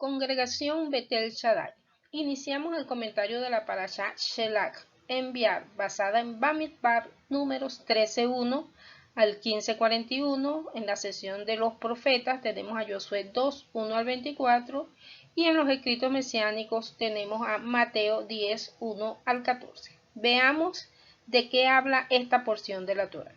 Congregación Betel Shaddai. Iniciamos el comentario de la parashá Shelach, enviar, basada en Bamidbar, números 13:1 al 15:41. En la sesión de los profetas tenemos a Josué 2:1 al 24 y en los escritos mesiánicos tenemos a Mateo 10:1 al 14. Veamos de qué habla esta porción de la Torá.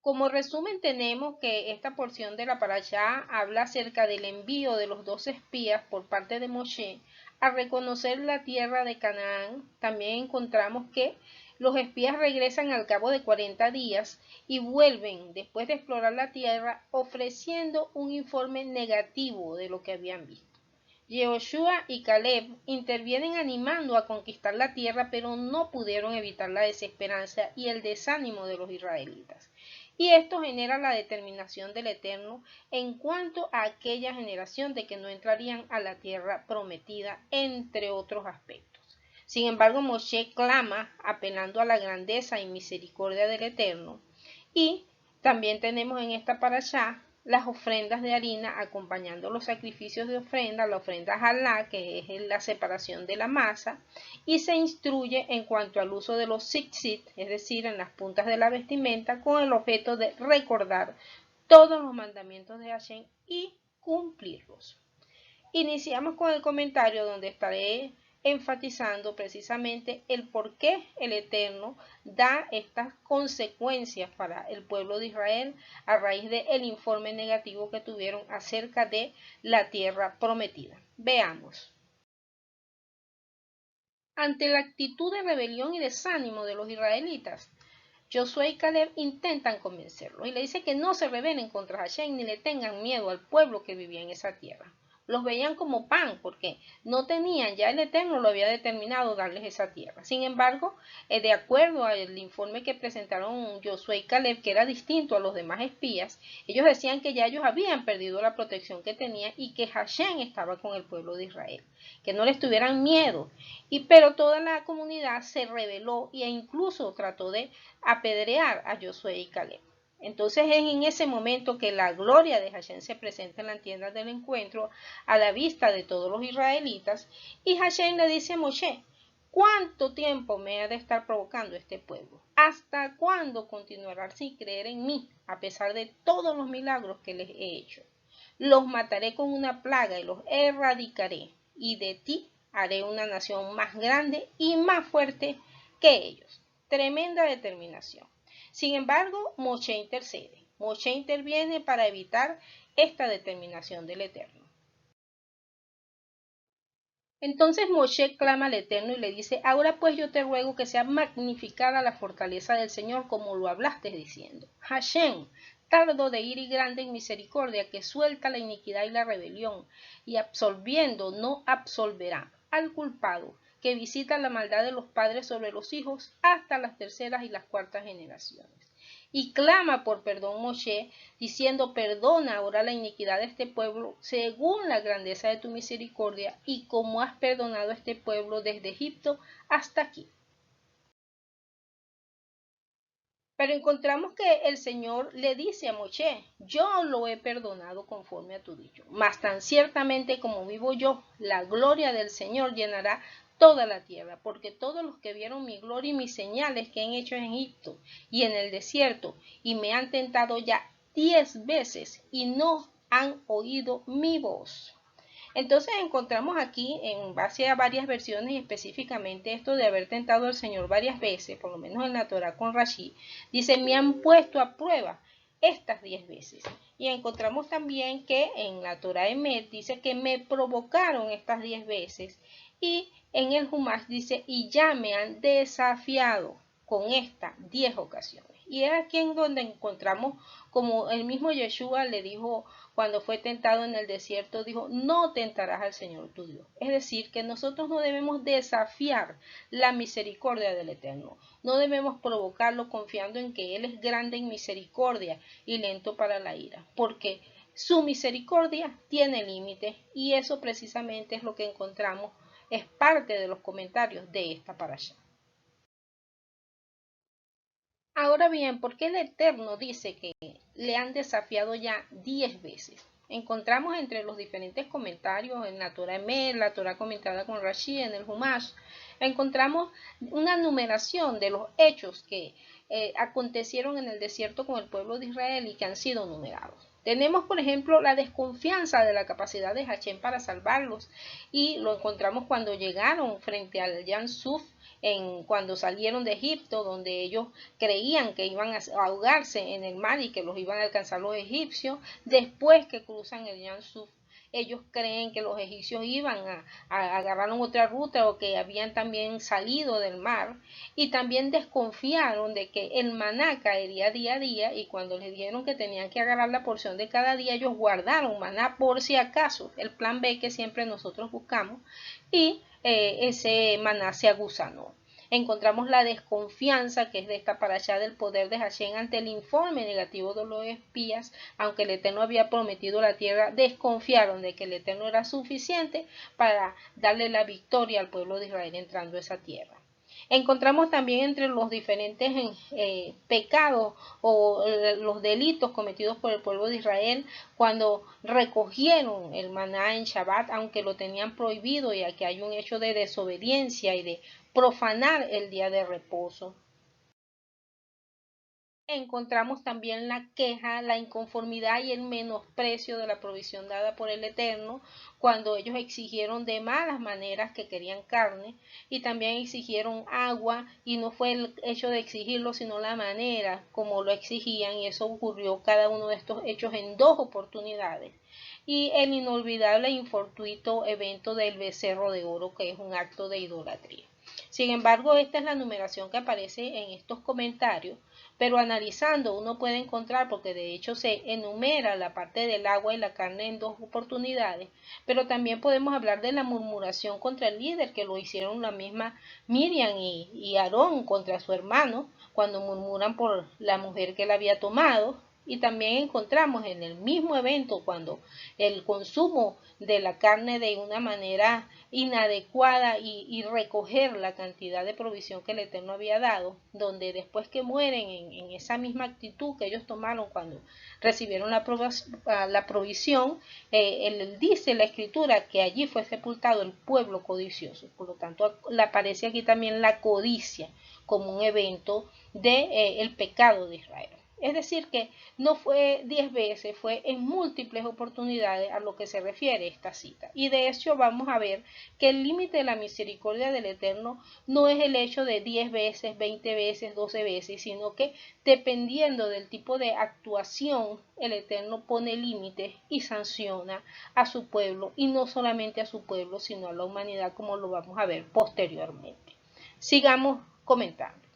Como resumen tenemos que esta porción de la parashá habla acerca del envío de los 12 espías por parte de Moshe a reconocer la tierra de Canaán. También encontramos que los espías regresan al cabo de 40 días y vuelven después de explorar la tierra ofreciendo un informe negativo de lo que habían visto. Yehoshua y Caleb intervienen animando a conquistar la tierra, pero no pudieron evitar la desesperanza y el desánimo de los israelitas. Y esto genera la determinación del Eterno en cuanto a aquella generación de que no entrarían a la tierra prometida, entre otros aspectos. Sin embargo, Moshe clama apelando a la grandeza y misericordia del Eterno. Y también tenemos en esta parashá las ofrendas de harina acompañando los sacrificios de ofrenda, la ofrenda halá, que es la separación de la masa, y se instruye en cuanto al uso de los tzitzit, es decir, en las puntas de la vestimenta, con el objeto de recordar todos los mandamientos de Hashem y cumplirlos. Iniciamos con el comentario donde estaré enfatizando precisamente el por qué el Eterno da estas consecuencias para el pueblo de Israel a raíz del informe negativo que tuvieron acerca de la tierra prometida. Veamos. Ante la actitud de rebelión y desánimo de los israelitas, Josué y Caleb intentan convencerlos y le dicen que no se rebelen contra Hashem ni le tengan miedo al pueblo que vivía en esa tierra. Los veían como pan porque no tenían, ya el Eterno lo había determinado darles esa tierra. Sin embargo, de acuerdo al informe que presentaron Josué y Caleb, que era distinto a los demás espías, ellos decían que ya ellos habían perdido la protección que tenían y que Hashem estaba con el pueblo de Israel, que no les tuvieran miedo. Pero toda la comunidad se rebeló e incluso trató de apedrear a Josué y Caleb. Entonces es en ese momento que la gloria de Hashem se presenta en la tienda del encuentro a la vista de todos los israelitas y Hashem le dice a Moshe: ¿cuánto tiempo me ha de estar provocando este pueblo? ¿Hasta cuándo continuarán sin creer en mí a pesar de todos los milagros que les he hecho? Los mataré con una plaga y los erradicaré y de ti haré una nación más grande y más fuerte que ellos. Tremenda determinación. Sin embargo, Moshe intercede. Moshe interviene para evitar esta determinación del Eterno. Entonces Moshe clama al Eterno y le dice: ahora pues yo te ruego que sea magnificada la fortaleza del Señor como lo hablaste diciendo. Hashem, tardo de ira y grande en misericordia, que suelta la iniquidad y la rebelión, y absolviendo no absolverá al culpado, que visita la maldad de los padres sobre los hijos hasta las terceras y las cuartas generaciones. Y clama por perdón Moshe, diciendo: perdona ahora la iniquidad de este pueblo según la grandeza de tu misericordia y como has perdonado a este pueblo desde Egipto hasta aquí. Pero encontramos que el Señor le dice a Moshe: yo lo he perdonado conforme a tu dicho, mas tan ciertamente como vivo yo, la gloria del Señor llenará toda la tierra, porque todos los que vieron mi gloria y mis señales que he hecho en Egipto y en el desierto, y me han tentado ya 10 veces y no han oído mi voz. Entonces encontramos aquí, en base a varias versiones, y específicamente esto de haber tentado al Señor varias veces, por lo menos en la Torá con Rashi, dice: me han puesto a prueba estas 10 veces. Y encontramos también que en la Torá Emet dice que me provocaron estas 10 veces. Y en el Humash dice: y ya me han desafiado con estas 10 ocasiones. Y es aquí en donde encontramos como el mismo Yeshua le dijo cuando fue tentado en el desierto, dijo: no tentarás al Señor tu Dios. Es decir, que nosotros no debemos desafiar la misericordia del Eterno. No debemos provocarlo confiando en que Él es grande en misericordia y lento para la ira, porque su misericordia tiene límites, y eso precisamente es lo que encontramos, es parte de los comentarios de esta parashá. Ahora bien, ¿por qué el Eterno dice que le han desafiado ya 10 veces? encontramos entre los diferentes comentarios en la Torah Emet, la Torah comentada con Rashi, en el Humash, encontramos una numeración de los hechos que acontecieron en el desierto con el pueblo de Israel y que han sido numerados. Tenemos, por ejemplo, la desconfianza de la capacidad de Hashem para salvarlos, y lo encontramos cuando llegaron frente al Yam Suf, cuando salieron de Egipto, donde ellos creían que iban a ahogarse en el mar y que los iban a alcanzar los egipcios. Después que cruzan el Yam Suf, ellos creen que los egipcios iban a agarrar otra ruta o que habían también salido del mar, y también desconfiaron de que el maná caería día a día, y cuando les dijeron que tenían que agarrar la porción de cada día, ellos guardaron maná por si acaso, el plan B que siempre nosotros buscamos, y ese maná se agusanó. Encontramos la desconfianza, que es de esta parashá, del poder de Hashem ante el informe negativo de los espías. Aunque el Eterno había prometido la tierra, desconfiaron de que el Eterno era suficiente para darle la victoria al pueblo de Israel entrando a esa tierra. Encontramos también entre los diferentes pecados o los delitos cometidos por el pueblo de Israel cuando recogieron el maná en Shabbat, aunque lo tenían prohibido, ya que hay un hecho de desobediencia y de profanar el día de reposo. Encontramos también la queja, la inconformidad y el menosprecio de la provisión dada por el Eterno, cuando ellos exigieron de malas maneras que querían carne, y también exigieron agua, y no fue el hecho de exigirlo, sino la manera como lo exigían, y eso ocurrió cada uno de estos hechos en 2 oportunidades. Y el inolvidable e infortuito evento del becerro de oro, que es un acto de idolatría. Sin embargo, esta es la numeración que aparece en estos comentarios, pero analizando uno puede encontrar, porque de hecho se enumera la parte del agua y la carne en 2 oportunidades, pero también podemos hablar de la murmuración contra el líder, que lo hicieron la misma Miriam y Aarón contra su hermano, cuando murmuran por la mujer que él había tomado. Y también encontramos en el mismo evento cuando el consumo de la carne de una manera inadecuada y recoger la cantidad de provisión que el Eterno había dado, donde después que mueren en esa misma actitud que ellos tomaron cuando recibieron la provisión, dice la escritura que allí fue sepultado el pueblo codicioso. Por lo tanto, aparece aquí también la codicia como un evento de el pecado de Israel. Es decir, que no fue 10 veces, fue en múltiples oportunidades a lo que se refiere esta cita. Y de hecho vamos a ver que el límite de la misericordia del Eterno no es el hecho de 10 veces, 20 veces, 12 veces, sino que dependiendo del tipo de actuación, el Eterno pone límites y sanciona a su pueblo, y no solamente a su pueblo, sino a la humanidad, como lo vamos a ver posteriormente. Sigamos comentando.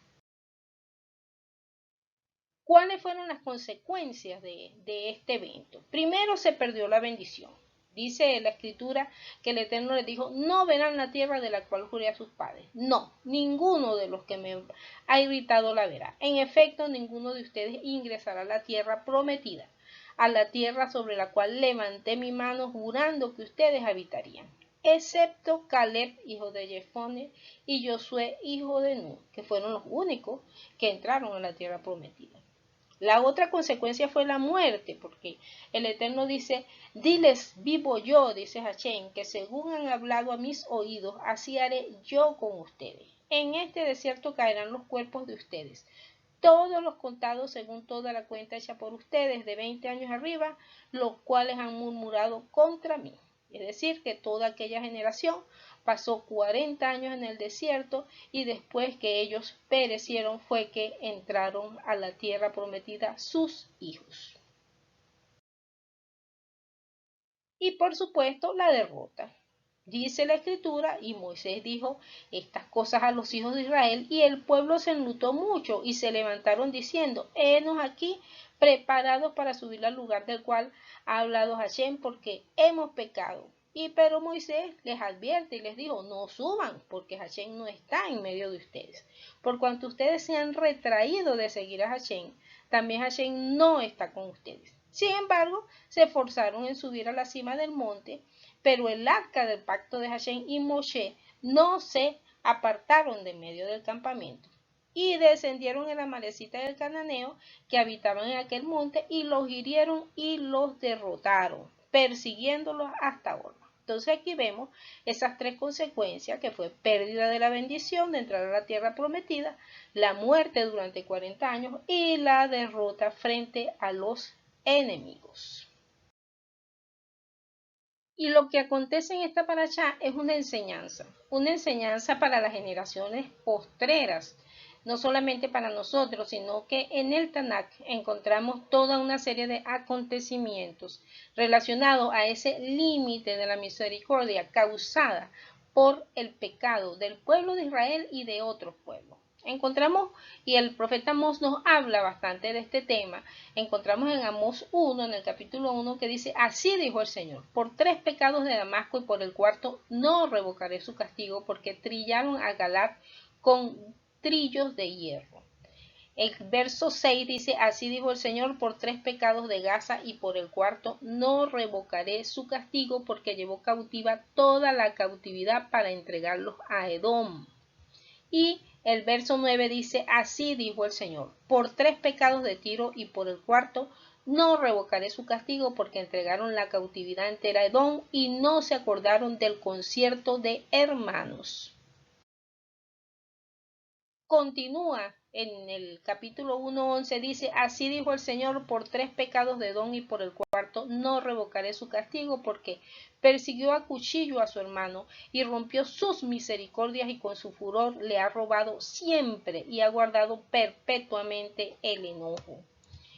¿Cuáles fueron las consecuencias de este evento? Primero, se perdió la bendición. Dice la escritura que el Eterno les dijo: no verán la tierra de la cual juré a sus padres. No, ninguno de los que me ha irritado la verá. En efecto, ninguno de ustedes ingresará a la tierra prometida, a la tierra sobre la cual levanté mi mano jurando que ustedes habitarían, excepto Caleb, hijo de Jefone, y Josué, hijo de Nun, que fueron los únicos que entraron a la tierra prometida. La otra consecuencia fue la muerte, porque el Eterno dice: diles vivo yo, dice Hashem, que según han hablado a mis oídos, así haré yo con ustedes. En este desierto caerán los cuerpos de ustedes, todos los contados según toda la cuenta hecha por ustedes de 20 años arriba, los cuales han murmurado contra mí. Es decir, que toda aquella generación pasó 40 años en el desierto, y después que ellos perecieron fue que entraron a la tierra prometida sus hijos. Y por supuesto la derrota. Dice la escritura: y Moisés dijo estas cosas a los hijos de Israel, y el pueblo se enlutó mucho, y se levantaron diciendo: henos aquí preparados para subir al lugar del cual ha hablado Hashem, porque hemos pecado. Pero Moisés les advierte y les dijo: no suban, porque Hashem no está en medio de ustedes. Por cuanto ustedes se han retraído de seguir a Hashem, también Hashem no está con ustedes. Sin embargo, se esforzaron en subir a la cima del monte, pero el arca del pacto de Hashem y Moshe no se apartaron de medio del campamento. Y descendieron el amalecita del cananeo que habitaban en aquel monte, y los hirieron y los derrotaron. persiguiéndolos hasta ahora. Entonces aquí vemos esas tres consecuencias, que fue pérdida de la bendición de entrar a la tierra prometida, la muerte durante 40 años y la derrota frente a los enemigos. Y lo que acontece en esta paracha es una enseñanza para las generaciones postreras, no solamente para nosotros, sino que en el Tanakh encontramos toda una serie de acontecimientos relacionados a ese límite de la misericordia causada por el pecado del pueblo de Israel y de otros pueblos. Encontramos, y el profeta Amós nos habla bastante de este tema, encontramos en Amós 1, en el capítulo 1, que dice: así dijo el Señor, por 3 pecados de Damasco y por el cuarto no revocaré su castigo, porque trillaron a Galat con trillos de hierro. El verso 6 dice: así dijo el Señor, por 3 pecados de Gaza y por el cuarto no revocaré su castigo, porque llevó cautiva toda la cautividad para entregarlos a Edom. Y el verso 9 dice: así dijo el Señor, por 3 pecados de Tiro y por el cuarto no revocaré su castigo, porque entregaron la cautividad entera a Edom y no se acordaron del concierto de hermanos. Continúa en el capítulo 1:11, dice: así dijo el Señor, por 3 pecados de Edom y por el cuarto no revocaré su castigo, porque persiguió a cuchillo a su hermano y rompió sus misericordias, y con su furor le ha robado siempre y ha guardado perpetuamente el enojo.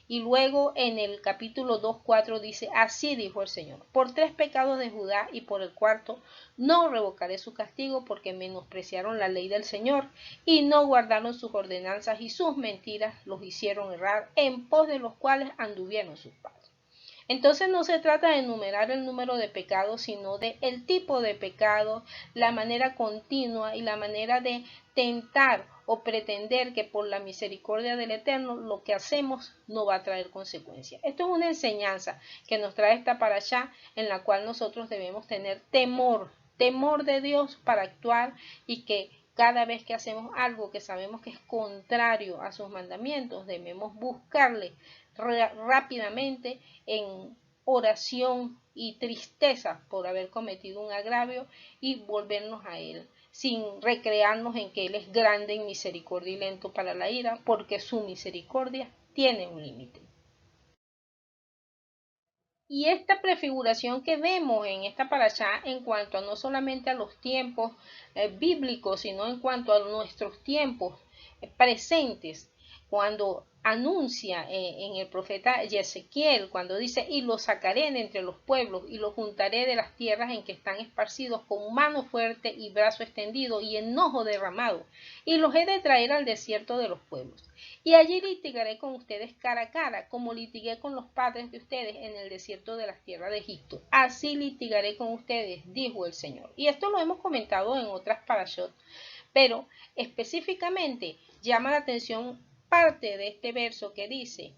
Y luego en el capítulo 2:4 dice: así dijo el Señor, por 3 pecados de Judá y por el cuarto no revocaré su castigo, porque menospreciaron la ley del Señor y no guardaron sus ordenanzas, y sus mentiras los hicieron errar, en pos de los cuales anduvieron sus padres. Entonces no se trata de enumerar el número de pecados, sino de el tipo de pecado, la manera continua y la manera de tentar o pretender que por la misericordia del Eterno lo que hacemos no va a traer consecuencias. Esto es una enseñanza que nos trae esta parashá, en la cual nosotros debemos tener temor de Dios para actuar, y que cada vez que hacemos algo que sabemos que es contrario a sus mandamientos, debemos buscarle rápidamente en oración y tristeza por haber cometido un agravio, y volvernos a Él, sin recrearnos en que Él es grande en misericordia y lento para la ira, porque su misericordia tiene un límite. Y esta prefiguración que vemos en esta parashá, en cuanto a no solamente a los tiempos bíblicos, sino en cuanto a nuestros tiempos presentes, cuando anuncia en el profeta Ezequiel, cuando dice: y los sacaré de entre los pueblos y los juntaré de las tierras en que están esparcidos, con mano fuerte y brazo extendido y enojo derramado, y los he de traer al desierto de los pueblos. Y allí litigaré con ustedes cara a cara, como litigué con los padres de ustedes en el desierto de las tierras de Egipto. Así litigaré con ustedes, dijo el Señor. Y esto lo hemos comentado en otras parashot, pero específicamente llama la atención parte de este verso que dice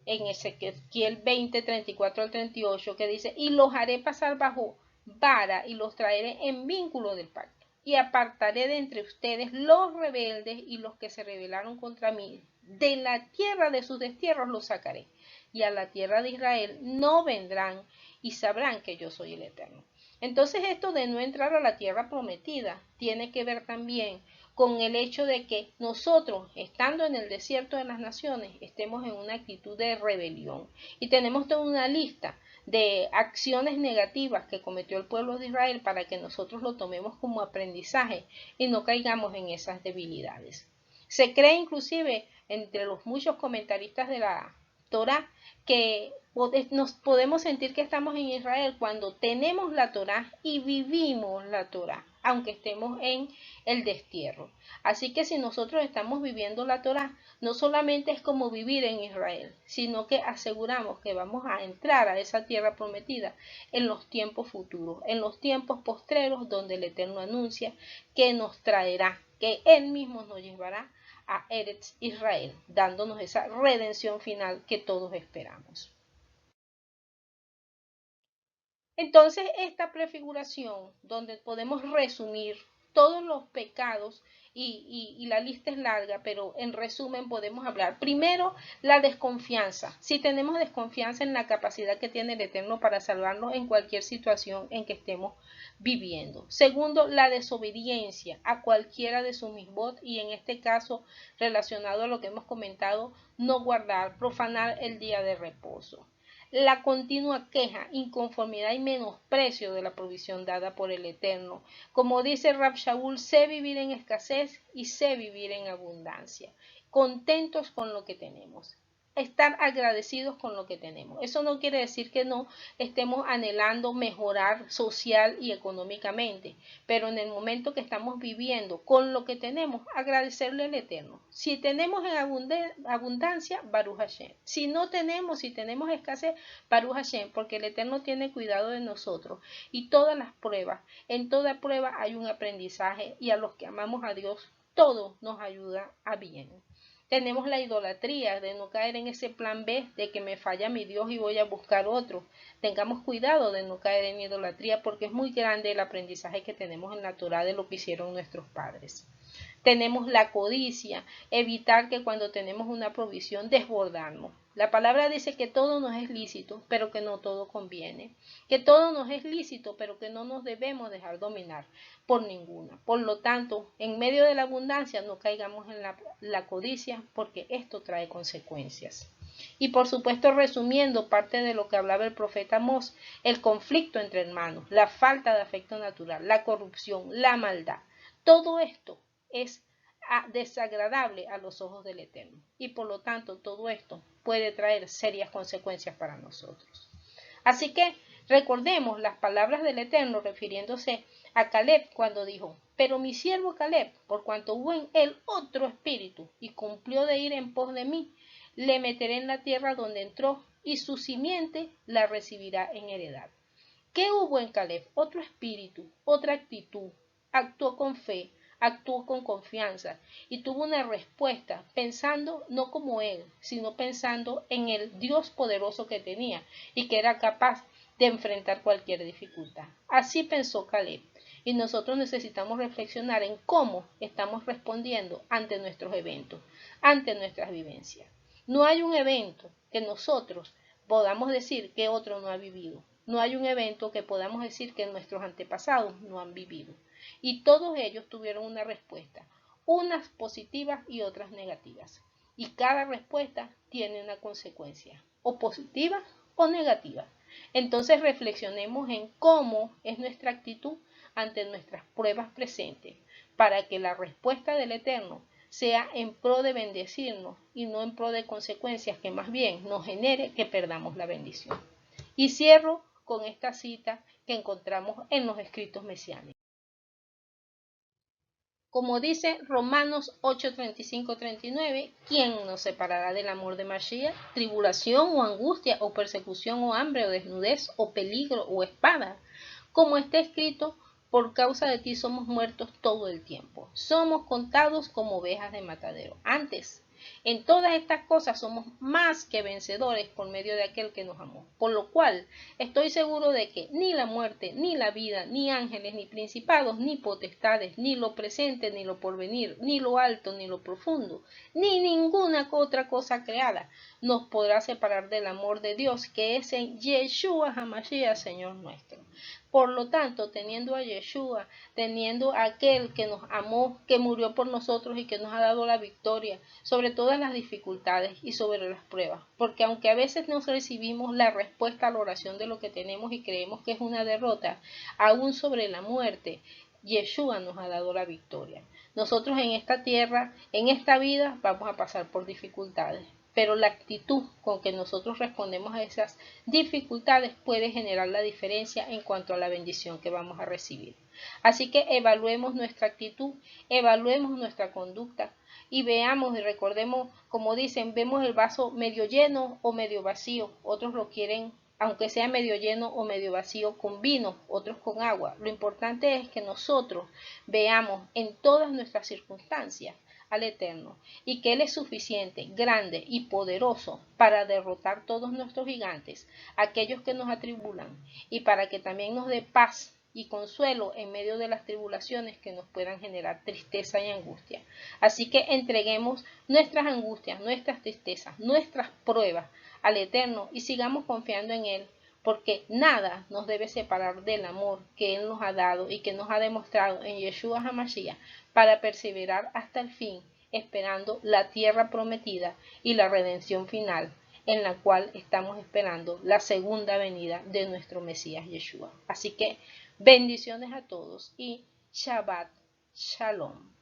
en Ezequiel 20, 34 al 38, que dice: y los haré pasar bajo vara y los traeré en vínculo del pacto, y apartaré de entre ustedes los rebeldes y los que se rebelaron contra mí. De la tierra de sus destierros los sacaré, y a la tierra de Israel no vendrán, y sabrán que yo soy el Eterno. Entonces esto de no entrar a la tierra prometida tiene que ver también con el hecho de que nosotros, estando en el desierto de las naciones, estemos en una actitud de rebelión. Y tenemos toda una lista de acciones negativas que cometió el pueblo de Israel, para que nosotros lo tomemos como aprendizaje y no caigamos en esas debilidades. Se cree inclusive entre los muchos comentaristas de la Torá que nos podemos sentir que estamos en Israel cuando tenemos la Torá y vivimos la Torá, aunque estemos en el destierro. Así que si nosotros estamos viviendo la Torá, no solamente es como vivir en Israel, sino que aseguramos que vamos a entrar a esa tierra prometida en los tiempos futuros, en los tiempos postreros, donde el Eterno anuncia que nos traerá, que Él mismo nos llevará a Eretz Israel, dándonos esa redención final que todos esperamos. Entonces, esta prefiguración, donde podemos resumir todos los pecados y la lista es larga, pero en resumen podemos hablar. Primero, la desconfianza. Si tenemos desconfianza en la capacidad que tiene el Eterno para salvarnos en cualquier situación en que estemos viviendo. Segundo, la desobediencia a cualquiera de sus misbot y en este caso relacionado a lo que hemos comentado, no guardar, profanar el día de reposo. La continua queja, inconformidad y menosprecio de la provisión dada por el Eterno. Como dice Rab Shaul, sé vivir en escasez y sé vivir en abundancia, contentos con lo que tenemos. Estar agradecidos con lo que tenemos. Eso no quiere decir que no estemos anhelando mejorar social y económicamente, pero en el momento que estamos viviendo con lo que tenemos, agradecerle al Eterno. Si tenemos en abundancia, Baruch Hashem. Si no tenemos, si tenemos escasez, Baruch Hashem, porque el Eterno tiene cuidado de nosotros. Y todas las pruebas, en toda prueba hay un aprendizaje y a los que amamos a Dios, todo nos ayuda a bien. Tenemos la idolatría de no caer en ese plan B de que me falla mi Dios y voy a buscar otro. Tengamos cuidado de no caer en idolatría porque es muy grande el aprendizaje que tenemos en la Torá de lo que hicieron nuestros padres. Tenemos la codicia, evitar que cuando tenemos una provisión desbordarnos. La palabra dice que todo nos es lícito, pero que no todo conviene. Que todo nos es lícito, pero que no nos debemos dejar dominar por ninguna. Por lo tanto, en medio de la abundancia no caigamos en la codicia, porque esto trae consecuencias. Y por supuesto, resumiendo parte de lo que hablaba el profeta Amós, el conflicto entre hermanos, la falta de afecto natural, la corrupción, la maldad. Todo esto es desagradable a los ojos del Eterno y por lo tanto todo esto puede traer serias consecuencias para nosotros. Así que recordemos las palabras del Eterno refiriéndose a Caleb cuando dijo: pero mi siervo Caleb, por cuanto hubo en él otro espíritu y cumplió de ir en pos de mí, le meteré en la tierra donde entró y su simiente la recibirá en heredad. ¿Qué hubo en Caleb? Otro espíritu, otra actitud, actuó con fe, actuó con confianza y tuvo una respuesta pensando no como él, sino pensando en el Dios poderoso que tenía y que era capaz de enfrentar cualquier dificultad. Así pensó Caleb y nosotros necesitamos reflexionar en cómo estamos respondiendo ante nuestros eventos, ante nuestras vivencias. No hay un evento que nosotros podamos decir que otro no ha vivido. No hay un evento que podamos decir que nuestros antepasados no han vivido. Y todos ellos tuvieron una respuesta, unas positivas y otras negativas. Y cada respuesta tiene una consecuencia, o positiva o negativa. Entonces reflexionemos en cómo es nuestra actitud ante nuestras pruebas presentes, para que la respuesta del Eterno sea en pro de bendecirnos y no en pro de consecuencias que más bien nos genere que perdamos la bendición. Y cierro con esta cita que encontramos en los escritos mesiánicos. Como dice Romanos 8:35-39, ¿quién nos separará del amor de Mashiach? ¿Tribulación o angustia o persecución o hambre o desnudez o peligro o espada? Como está escrito, por causa de ti somos muertos todo el tiempo. Somos contados como ovejas de matadero. Antes, en todas estas cosas somos más que vencedores por medio de aquel que nos amó. Por lo cual, estoy seguro de que ni la muerte, ni la vida, ni ángeles, ni principados, ni potestades, ni lo presente, ni lo porvenir, ni lo alto, ni lo profundo, ni ninguna otra cosa creada nos podrá separar del amor de Dios que es en Yeshua HaMashiach, Señor nuestro. Por lo tanto, teniendo a Yeshua, teniendo a aquel que nos amó, que murió por nosotros y que nos ha dado la victoria sobre todas las dificultades y sobre las pruebas, porque aunque a veces no recibimos la respuesta a la oración de lo que tenemos y creemos que es una derrota, aún sobre la muerte, Yeshua nos ha dado la victoria. Nosotros en esta tierra, en esta vida, vamos a pasar por dificultades, pero la actitud con que nosotros respondemos a esas dificultades puede generar la diferencia en cuanto a la bendición que vamos a recibir. Así que evaluemos nuestra actitud, evaluemos nuestra conducta y veamos y recordemos, como dicen, vemos el vaso medio lleno o medio vacío. Otros lo quieren, aunque sea medio lleno o medio vacío, con vino, otros con agua. Lo importante es que nosotros veamos en todas nuestras circunstancias al Eterno y que Él es suficiente, grande y poderoso para derrotar todos nuestros gigantes, aquellos que nos atribulan, y para que también nos dé paz y consuelo en medio de las tribulaciones que nos puedan generar tristeza y angustia. Así que entreguemos nuestras angustias, nuestras tristezas, nuestras pruebas al Eterno y sigamos confiando en Él, porque nada nos debe separar del amor que Él nos ha dado y que nos ha demostrado en Yeshua HaMashiach para perseverar hasta el fin, esperando la tierra prometida y la redención final, en la cual estamos esperando la segunda venida de nuestro Mesías Yeshua. Así que bendiciones a todos y Shabbat Shalom.